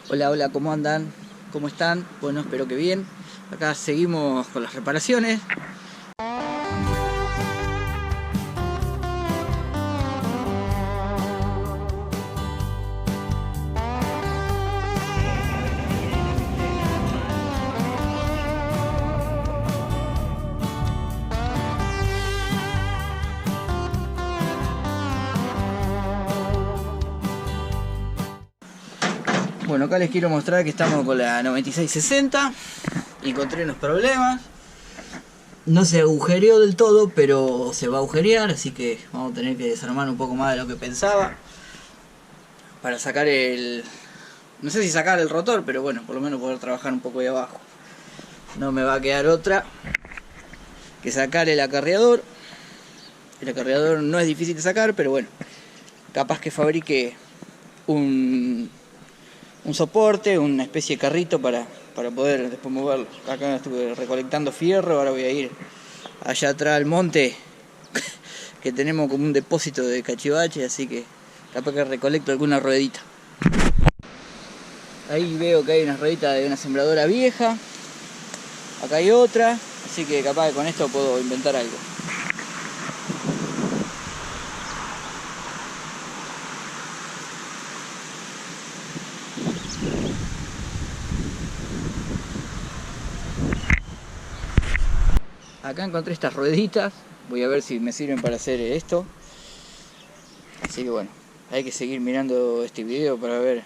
Hola, hola, ¿cómo andan? ¿Cómo están? Bueno, espero que bien. Acá seguimos con las reparaciones. Bueno, acá les quiero mostrar que estamos con la 9660. Encontré unos problemas. No se agujereó del todo, pero se va a agujerear, así que vamos a tener que desarmar un poco más de lo que pensaba. Para sacar el... No sé si sacar el rotor, pero bueno, por lo menos poder trabajar un poco ahí abajo. No me va a quedar otra que sacar el acarreador. El acarreador no es difícil de sacar, pero bueno, capaz que fabrique un soporte, una especie de carrito para poder después moverlo. Acá estuve recolectando fierro, ahora voy a ir allá atrás al monte que tenemos como un depósito de cachivache, así que capaz que recolecto alguna ruedita. Ahí veo que hay una ruedita de una sembradora vieja, acá hay otra, así que capaz que con esto puedo inventar algo. Acá encontré estas rueditas, voy a ver si me sirven para hacer esto. Así que bueno, hay que seguir mirando este video para ver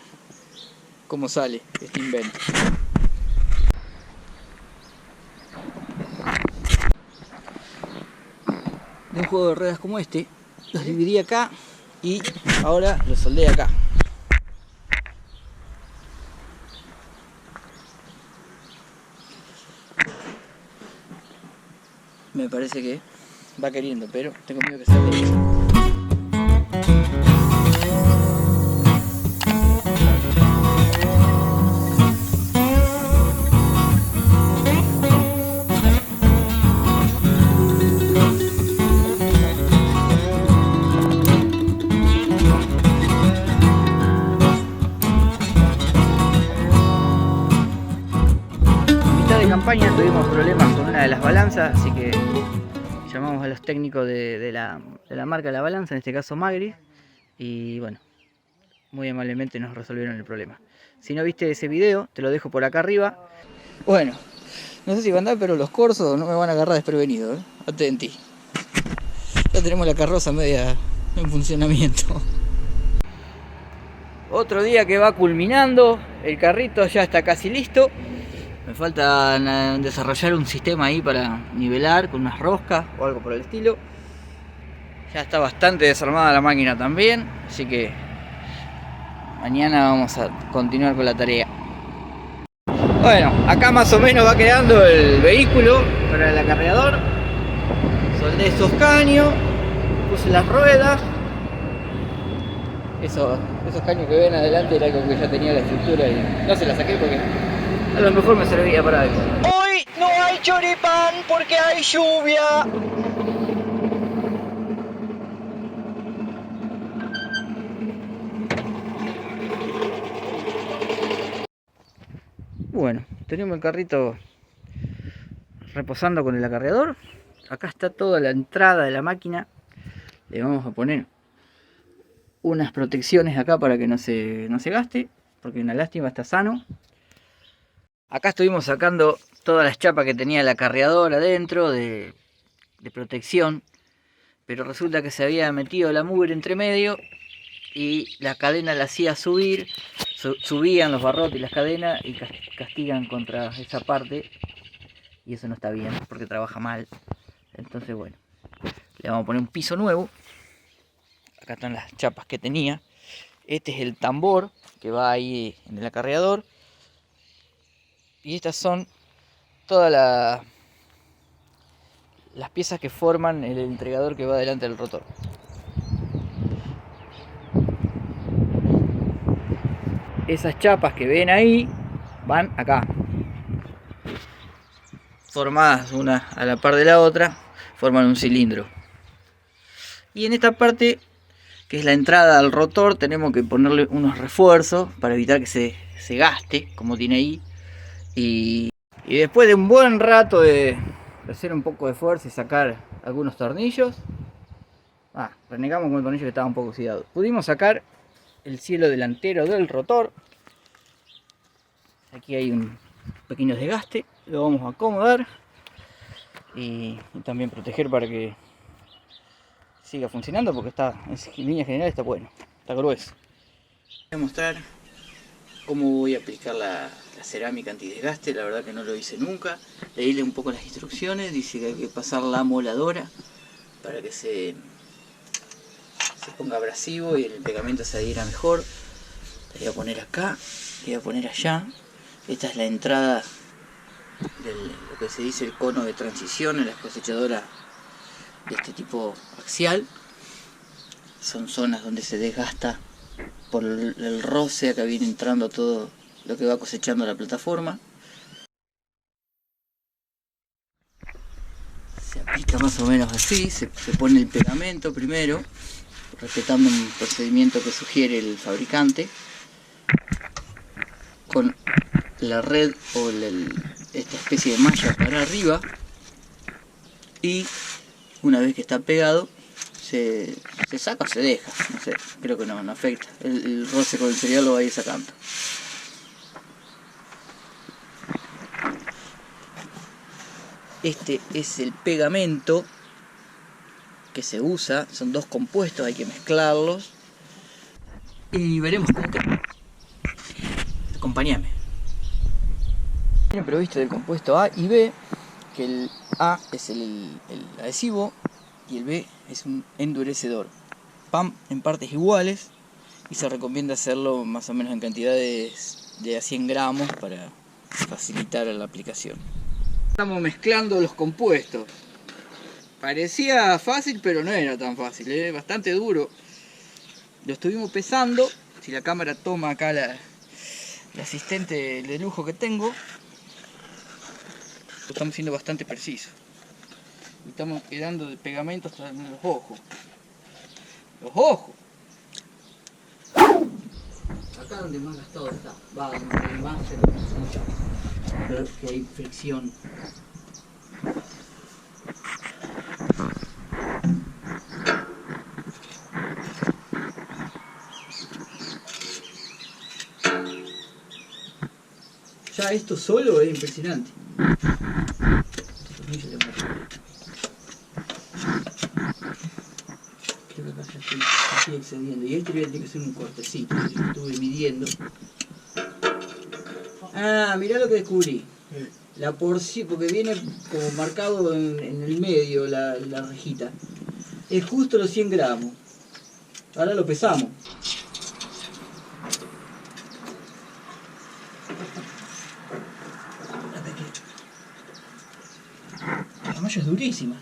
cómo sale este invento. De un juego de ruedas como este, los dividí acá y ahora los soldé acá. Me parece que va queriendo, pero tengo miedo que salga bien. Campaña tuvimos problemas con una de las balanzas, así que llamamos a los técnicos de la marca de la balanza, en este caso Magri, y bueno, muy amablemente nos resolvieron el problema. Si no viste ese video, te lo dejo por acá arriba. Bueno, no sé si va a andar, pero los corsos no me van a agarrar desprevenido, ¿eh? Atenti. Ya tenemos la carroza media en funcionamiento. Otro día que va culminando, el carrito ya está casi listo. Me falta desarrollar un sistema ahí para nivelar con unas roscas o algo por el estilo. Ya está bastante desarmada la máquina también, así que mañana vamos a continuar con la tarea. Bueno, acá más o menos va quedando el vehículo para el acarreador. Soldé esos caños, puse las ruedas. Esos caños que ven adelante era como que ya tenía la estructura y no se la saqué porque a lo mejor me servía para algo. Hoy no hay choripán porque hay lluvia. Bueno, tenemos el carrito reposando con el acarreador. Acá está toda la entrada de la máquina. Le vamos a poner unas protecciones acá para que no se gaste, porque una lástima, está sano. Acá estuvimos sacando todas las chapas que tenía el acarreador adentro de protección, pero resulta que se había metido la mugre entre medio y la cadena la hacía subir, subían los barrotes y las cadenas y castigan contra esa parte, y eso no está bien porque trabaja mal. Entonces bueno, le vamos a poner un piso nuevo. Acá están las chapas que tenía. Este es el tambor que va ahí en el acarreador. Y estas son todas las piezas que forman el entregador que va delante del rotor. Esas chapas que ven ahí van acá, formadas una a la par de la otra, forman un cilindro. Y en esta parte que es la entrada al rotor, tenemos que ponerle unos refuerzos para evitar que se gaste, como tiene ahí. Y después de un buen rato de hacer un poco de fuerza y sacar algunos tornillos, renegamos con el tornillo que estaba un poco oxidado, pudimos sacar el cielo delantero del rotor. Aquí hay un pequeño desgaste, lo vamos a acomodar y también proteger para que siga funcionando, porque en línea general está bueno, está grueso. Voy a mostrar cómo voy a aplicar la cerámica antidesgaste. La verdad que no lo hice nunca. Leíle un poco las instrucciones, dice que hay que pasar la moladora para que se ponga abrasivo y el pegamento se adhiera mejor. Le voy a poner acá, le voy a poner allá. Esta es la entrada de lo que se dice el cono de transición en la cosechadora de este tipo axial. Son zonas donde se desgasta por el roce. Acá viene entrando todo lo que va cosechando la plataforma. Se aplica más o menos así, se pone el pegamento primero, respetando un procedimiento que sugiere el fabricante, con la red o esta especie de malla para arriba, y una vez que está pegado se saca o se deja, no sé, creo que no afecta, el roce con el cereal lo va a ir sacando. Este es el pegamento que se usa, son dos compuestos, hay que mezclarlos y veremos cómo queda. Acompáñame. Viene provisto del compuesto A y B, que el A es el adhesivo y el B es un endurecedor. Van en partes iguales y se recomienda hacerlo más o menos en cantidades de a 100 gramos para facilitar la aplicación. Estamos mezclando los compuestos. Parecía fácil, pero no era tan fácil, bastante duro. Lo estuvimos pesando. Si la cámara toma acá la asistente de lujo que tengo, lo estamos siendo bastante preciso. Estamos quedando de pegamento hasta en los ojos. ¡Los ojos! Acá donde más gastado está. Va, donde más se lo que hay fricción. Ya esto solo es impresionante. Creo que acá ya estoy excediendo. Y este voy a tener que hacer un cortecito, que estuve midiendo. Mirá lo que descubrí. La porción, porque viene como marcado en el medio la rejita. Es justo los 100 gramos. Ahora lo pesamos. La malla es durísima.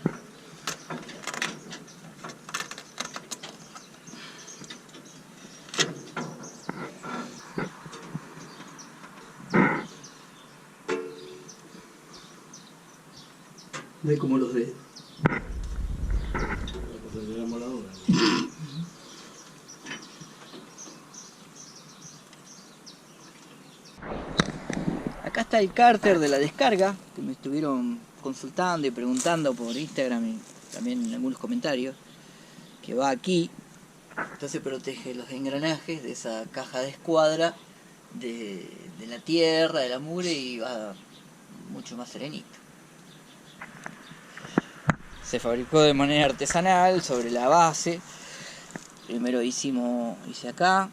Ve como los dedos. Acá está el cárter de la descarga, que me estuvieron consultando y preguntando por Instagram y también en algunos comentarios, que va aquí. Entonces protege los engranajes de esa caja de escuadra de la tierra, de la mugre, y va mucho más serenito. Se fabricó de manera artesanal sobre la base. Primero hice acá,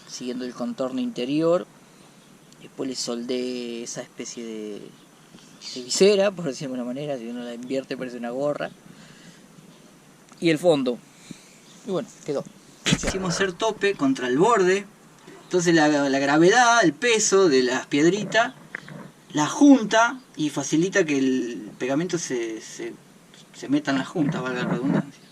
siguiendo el contorno interior. Después le soldé esa especie de visera, por decirlo de alguna manera. Si uno la invierte parece una gorra. Y el fondo. Y bueno, quedó. Hicimos hacer tope contra el borde. Entonces la gravedad, el peso de las piedritas la junta y facilita que el pegamento se meta en la junta, valga la redundancia.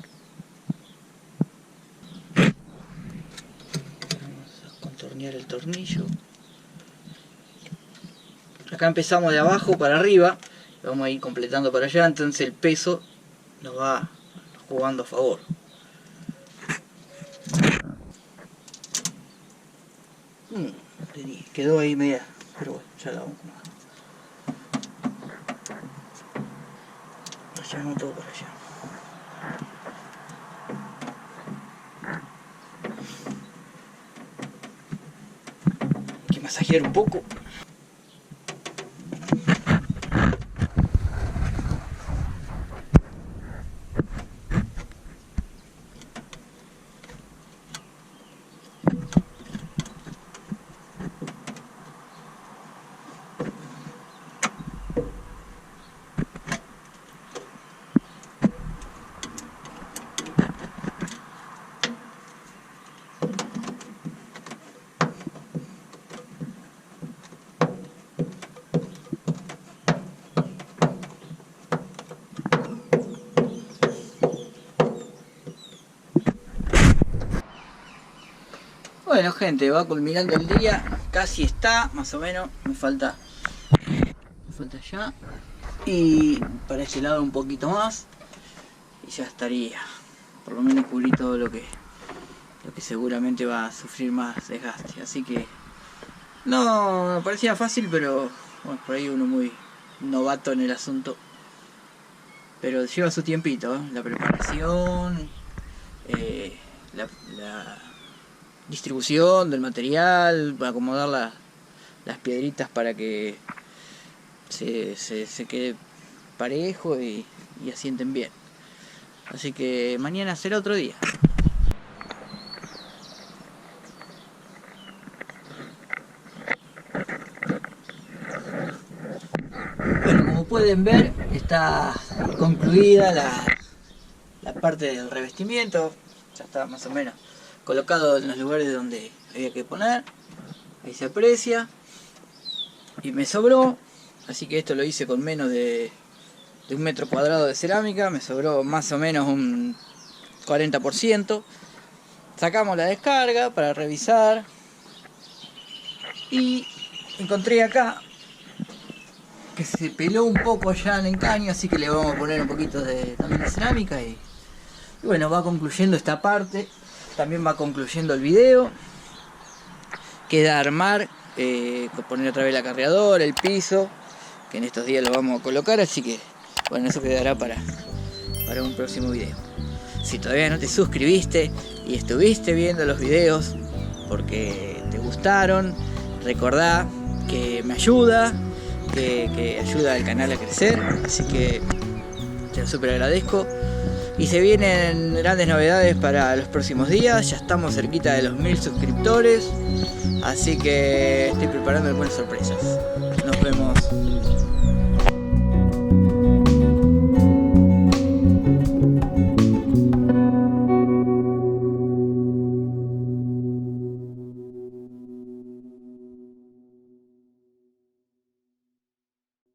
Vamos a contornear el tornillo. Acá empezamos de abajo para arriba, vamos a ir completando para allá, entonces el peso nos va jugando a favor. Quedó ahí media, pero bueno, ya la vamos a acomodar. Allá no todo para allá. Hay que masajear un poco. Bueno gente, va culminando el día, casi está, más o menos, me falta ya, y para este lado un poquito más, y ya estaría, por lo menos cubrí todo lo que seguramente va a sufrir más desgaste, así que no me parecía fácil, pero bueno, por ahí uno muy novato en el asunto, pero lleva su tiempito, ¿eh? La preparación, la distribución del material, acomodar las piedritas para que se quede parejo y asienten bien. Así que mañana será otro día. Bueno, como pueden ver, está concluida la parte del revestimiento. Ya está más o menos colocado en los lugares donde había que poner. Ahí se aprecia. Y me sobró, así que esto lo hice con menos de 1 metro cuadrado de cerámica. Me sobró más o menos un 40%. Sacamos la descarga para revisar. Y encontré acá que se peló un poco allá en el caño, así que le vamos a poner un poquito también de cerámica. Y bueno, va concluyendo esta parte. También va concluyendo el video. Queda armar, poner otra vez la carreadora, el piso, que en estos días lo vamos a colocar, así que bueno, eso quedará para un próximo video. Si todavía no te suscribiste y estuviste viendo los videos porque te gustaron, recordá que me ayuda, que ayuda al canal a crecer, así que te lo súper agradezco. Y se vienen grandes novedades para los próximos días, ya estamos cerquita de los 1000 suscriptores, así que estoy preparando algunas sorpresas. Nos vemos.